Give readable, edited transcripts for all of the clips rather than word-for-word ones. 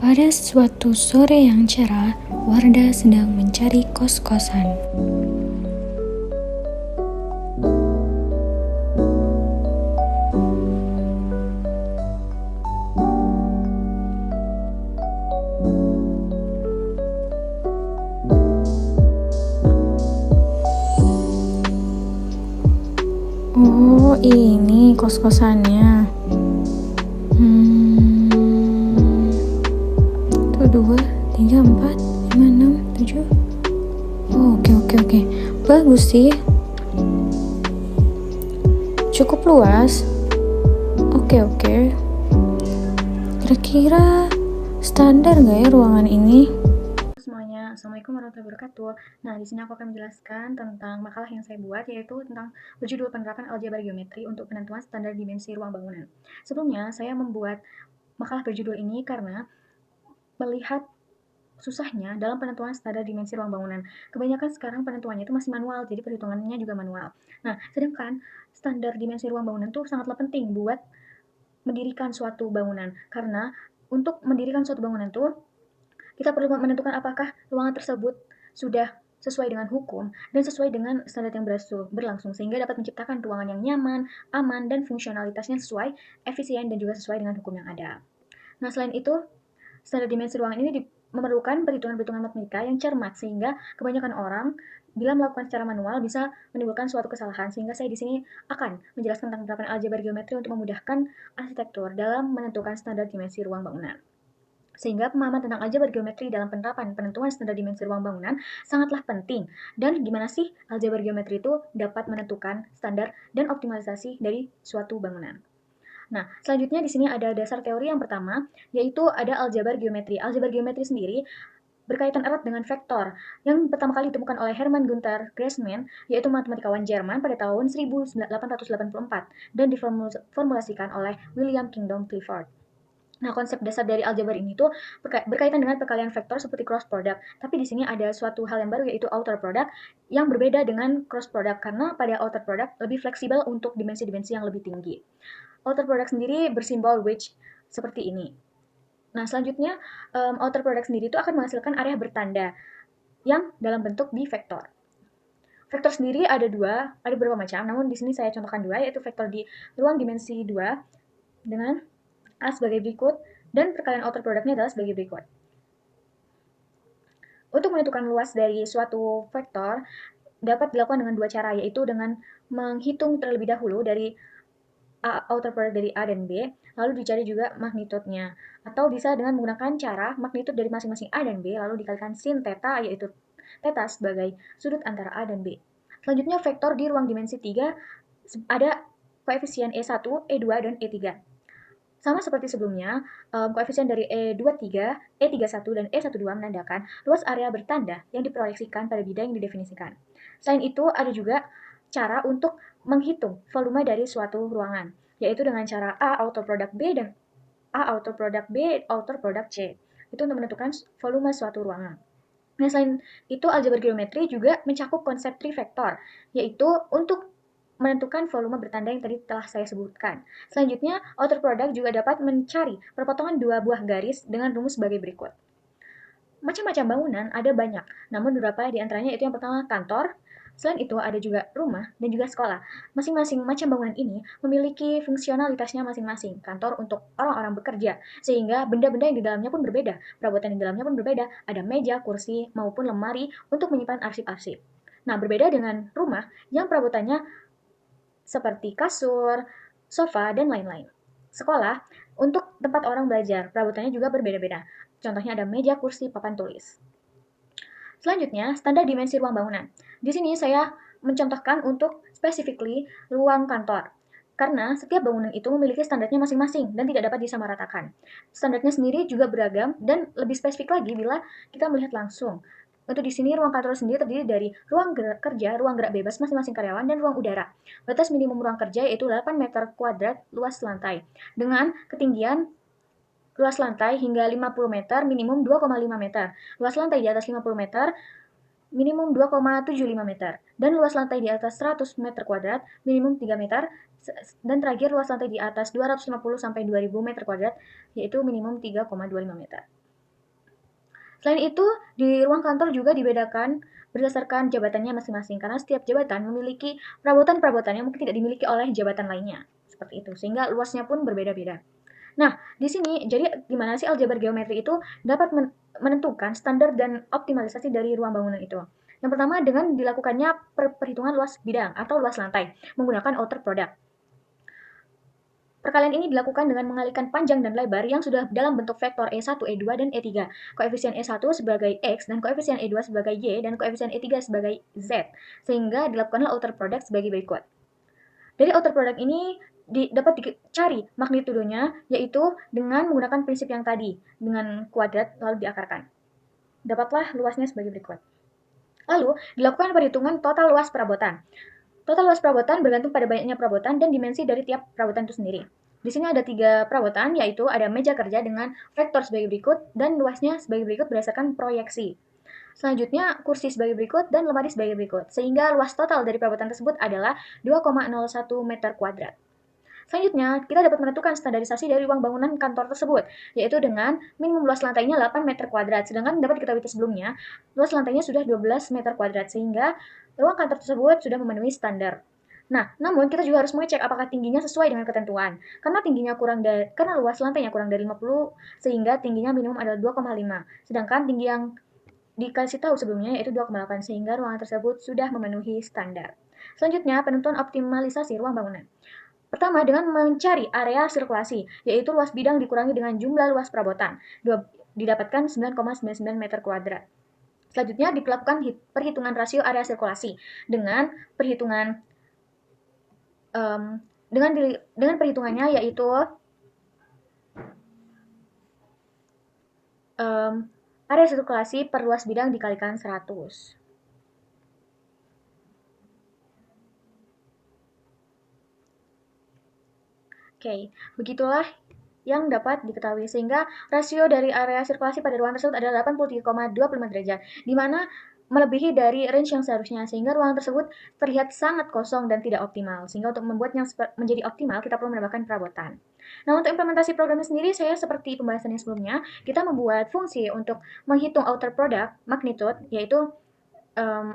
Pada suatu sore yang cerah, Wardah sedang mencari kos-kosan. Oh, ini kos-kosannya. Tuh 2, 3, 4, 5, 6, 7. Oh, oke. Bagus sih. Cukup luas. Oke. Kira-kira standar nggak ya ruangan ini? Semuanya, Assalamualaikum warahmatullahi wabarakatuh. Nah, di sini aku akan menjelaskan tentang makalah yang saya buat, yaitu tentang berjudul penerapan aljabar geometri untuk penentuan standar dimensi ruang bangunan. Sebelumnya, saya membuat makalah berjudul ini karena melihat susahnya dalam penentuan standar dimensi ruang bangunan. Kebanyakan sekarang penentuannya itu masih manual, jadi perhitungannya juga manual. Nah, sedangkan standar dimensi ruang bangunan itu sangatlah penting buat mendirikan suatu bangunan, karena untuk mendirikan suatu bangunan itu kita perlu menentukan apakah ruangan tersebut sudah sesuai dengan hukum dan sesuai dengan standar yang berlangsung, sehingga dapat menciptakan ruangan yang nyaman, aman, dan fungsionalitasnya sesuai, efisien, dan juga sesuai dengan hukum yang ada. Nah, selain itu, standar dimensi ruangan ini memerlukan perhitungan-perhitungan matematika yang cermat, sehingga kebanyakan orang bila melakukan secara manual bisa menimbulkan suatu kesalahan, sehingga saya di sini akan menjelaskan tentang penerapan aljabar geometri untuk memudahkan arsitektur dalam menentukan standar dimensi ruang bangunan. Sehingga pemahaman tentang aljabar geometri dalam penerapan penentuan standar dimensi ruang bangunan sangatlah penting. Dan gimana sih aljabar geometri itu dapat menentukan standar dan optimalisasi dari suatu bangunan. Nah, selanjutnya di sini ada dasar teori yang pertama, yaitu ada aljabar geometri. Aljabar geometri sendiri berkaitan erat dengan vektor yang pertama kali ditemukan oleh Hermann Günther Grassmann, yaitu matematikawan Jerman pada tahun 1884 dan diformulasikan oleh William Kingdom Clifford. Nah, konsep dasar dari aljabar ini tuh berkaitan dengan perkalian vektor seperti cross product. Tapi di sini ada suatu hal yang baru, yaitu outer product yang berbeda dengan cross product, karena pada outer product lebih fleksibel untuk dimensi-dimensi yang lebih tinggi. Outer product sendiri bersimbol which seperti ini. Nah, selanjutnya outer product sendiri itu akan menghasilkan area bertanda yang dalam bentuk bivektor. Vektor sendiri ada beberapa macam, namun di sini saya contohkan 2, yaitu vektor di ruang dimensi 2 dengan A sebagai berikut, dan perkalian outer produknya adalah sebagai berikut. Untuk menentukan luas dari suatu vektor, dapat dilakukan dengan 2 cara, yaitu dengan menghitung terlebih dahulu dari outer product dari A dan B, lalu dicari juga magnitudenya. Atau bisa dengan menggunakan cara magnitud dari masing-masing A dan B, lalu dikalikan sin theta, yaitu theta sebagai sudut antara A dan B. Selanjutnya, vektor di ruang dimensi 3 ada koefisien E1, E2, dan E3. Sama seperti sebelumnya, koefisien dari E23, E31, dan E12 menandakan luas area bertanda yang diproyeksikan pada bidang yang didefinisikan. Selain itu, ada juga cara untuk menghitung volume dari suatu ruangan, yaitu dengan cara A outer product B dan A outer product B outer product C. Itu untuk menentukan volume suatu ruangan. Nah, selain itu, aljabar geometri juga mencakup konsep trivektor, yaitu untuk menentukan volume bertanda yang tadi telah saya sebutkan. Selanjutnya, outer product juga dapat mencari perpotongan 2 buah garis dengan rumus sebagai berikut. Macam-macam bangunan ada banyak, namun beberapa di antaranya itu yang pertama kantor, selain itu ada juga rumah dan juga sekolah. Masing-masing macam bangunan ini memiliki fungsionalitasnya masing-masing. Kantor untuk orang-orang bekerja, sehingga benda-benda yang di dalamnya pun berbeda, perabotan yang di dalamnya pun berbeda, ada meja, kursi, maupun lemari untuk menyimpan arsip-arsip. Nah, berbeda dengan rumah yang perabotannya seperti kasur, sofa, dan lain-lain. Sekolah, untuk tempat orang belajar, perabotannya juga berbeda-beda. Contohnya ada meja, kursi, papan tulis. Selanjutnya, standar dimensi ruang bangunan. Di sini saya mencontohkan untuk specifically ruang kantor. Karena setiap bangunan itu memiliki standarnya masing-masing dan tidak dapat disamaratakan. Standarnya sendiri juga beragam dan lebih spesifik lagi bila kita melihat langsung. Untuk di sini ruang kantor sendiri terdiri dari ruang kerja, ruang gerak bebas masing-masing karyawan, dan ruang udara. Batas minimum ruang kerja yaitu 8 meter kuadrat luas lantai, dengan ketinggian luas lantai hingga 50 meter, minimum 2,5 meter. Luas lantai di atas 50 meter, minimum 2,75 meter. Dan luas lantai di atas 100 meter kuadrat, minimum 3 meter. Dan terakhir luas lantai di atas 250 sampai 2000 meter kuadrat, yaitu minimum 3,25 meter. Selain itu, di ruang kantor juga dibedakan berdasarkan jabatannya masing-masing, karena setiap jabatan memiliki perabotan-perabotan yang mungkin tidak dimiliki oleh jabatan lainnya. Seperti itu, sehingga luasnya pun berbeda-beda. Nah, di sini, jadi gimana sih aljabar geometri itu dapat menentukan standar dan optimalisasi dari ruang bangunan itu? Yang pertama, dengan dilakukannya perhitungan luas bidang atau luas lantai menggunakan outer product. Perkalian ini dilakukan dengan mengalihkan panjang dan lebar yang sudah dalam bentuk vektor E1, E2, dan E3. Koefisien E1 sebagai X dan koefisien E2 sebagai Y dan koefisien E3 sebagai Z. Sehingga dilakukanlah outer product sebagai berikut. Dari outer product ini dapat dicari magnitudenya, yaitu dengan menggunakan prinsip yang tadi, dengan kuadrat lalu diakarkan. Dapatlah luasnya sebagai berikut. Lalu, dilakukan perhitungan total luas perabotan. Total luas perabotan bergantung pada banyaknya perabotan dan dimensi dari tiap perabotan itu sendiri. Di sini ada 3 perabotan, yaitu ada meja kerja dengan vektor sebagai berikut dan luasnya sebagai berikut berdasarkan proyeksi. Selanjutnya, kursi sebagai berikut dan lemari sebagai berikut, sehingga luas total dari perabotan tersebut adalah 2,01 meter kuadrat. Selanjutnya, kita dapat menentukan standarisasi dari ruang bangunan kantor tersebut, yaitu dengan minimum luas lantainya 8 meter kuadrat, sedangkan dapat diketahui sebelumnya, luas lantainya sudah 12 meter kuadrat, sehingga ruang kantor tersebut sudah memenuhi standar. Nah, namun kita juga harus mengecek apakah tingginya sesuai dengan ketentuan. Karena luas lantainya kurang dari 50, sehingga tingginya minimum adalah 2,5. Sedangkan tinggi yang dikasih tahu sebelumnya yaitu 2,8, sehingga ruangan tersebut sudah memenuhi standar. Selanjutnya, penentuan optimalisasi ruang bangunan. Pertama, dengan mencari area sirkulasi, yaitu luas bidang dikurangi dengan jumlah luas perabotan. Didapatkan 9,99 meter kuadrat. Selanjutnya, dilakukan perhitungan rasio area sirkulasi dengan perhitungan dengan perhitungannya yaitu area sirkulasi per luas bidang dikalikan 100. Oke, begitulah yang dapat diketahui, sehingga rasio dari area sirkulasi pada ruangan tersebut adalah 83,25 derajat, di mana melebihi dari range yang seharusnya, sehingga ruangan tersebut terlihat sangat kosong dan tidak optimal. Sehingga untuk membuatnya menjadi optimal, kita perlu menambahkan perabotan. Nah, untuk implementasi programnya sendiri, saya seperti pembahasan yang sebelumnya, kita membuat fungsi untuk menghitung outer product magnitude, yaitu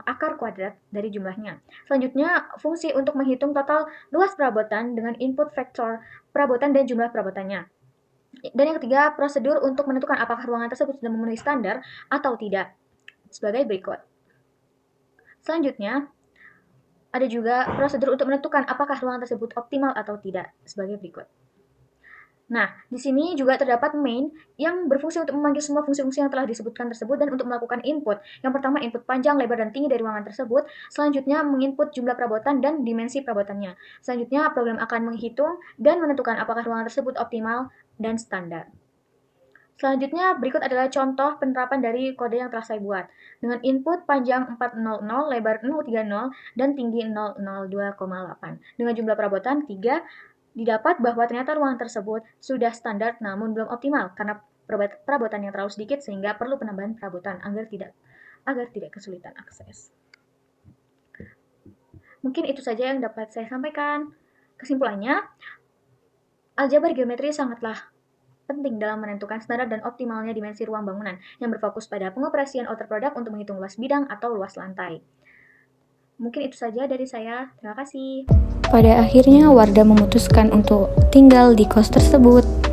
akar kuadrat dari jumlahnya. Selanjutnya, fungsi untuk menghitung total luas perabotan dengan input vektor perabotan dan jumlah perabotannya. Dan yang ketiga, prosedur untuk menentukan apakah ruangan tersebut sudah memenuhi standar atau tidak, sebagai berikut. Selanjutnya, ada juga prosedur untuk menentukan apakah ruangan tersebut optimal atau tidak, sebagai berikut. Nah, di sini juga terdapat main yang berfungsi untuk memanggil semua fungsi-fungsi yang telah disebutkan tersebut dan untuk melakukan input. Yang pertama, input panjang, lebar, dan tinggi dari ruangan tersebut. Selanjutnya, menginput jumlah perabotan dan dimensi perabotannya. Selanjutnya, program akan menghitung dan menentukan apakah ruangan tersebut optimal dan standar. Selanjutnya, berikut adalah contoh penerapan dari kode yang telah saya buat. Dengan input panjang 400, lebar 030, dan tinggi 002,8. Dengan jumlah perabotan 3, didapat bahwa ternyata ruangan tersebut sudah standar namun belum optimal karena perabotan yang terlalu sedikit, sehingga perlu penambahan perabotan agar tidak kesulitan akses. Mungkin itu saja yang dapat saya sampaikan. Kesimpulannya, aljabar geometri sangatlah penting dalam menentukan standar dan optimalnya dimensi ruang bangunan yang berfokus pada pengoperasian outer product untuk menghitung luas bidang atau luas lantai. Mungkin itu saja dari saya. Terima kasih. Pada akhirnya Wardah memutuskan untuk tinggal di kos tersebut.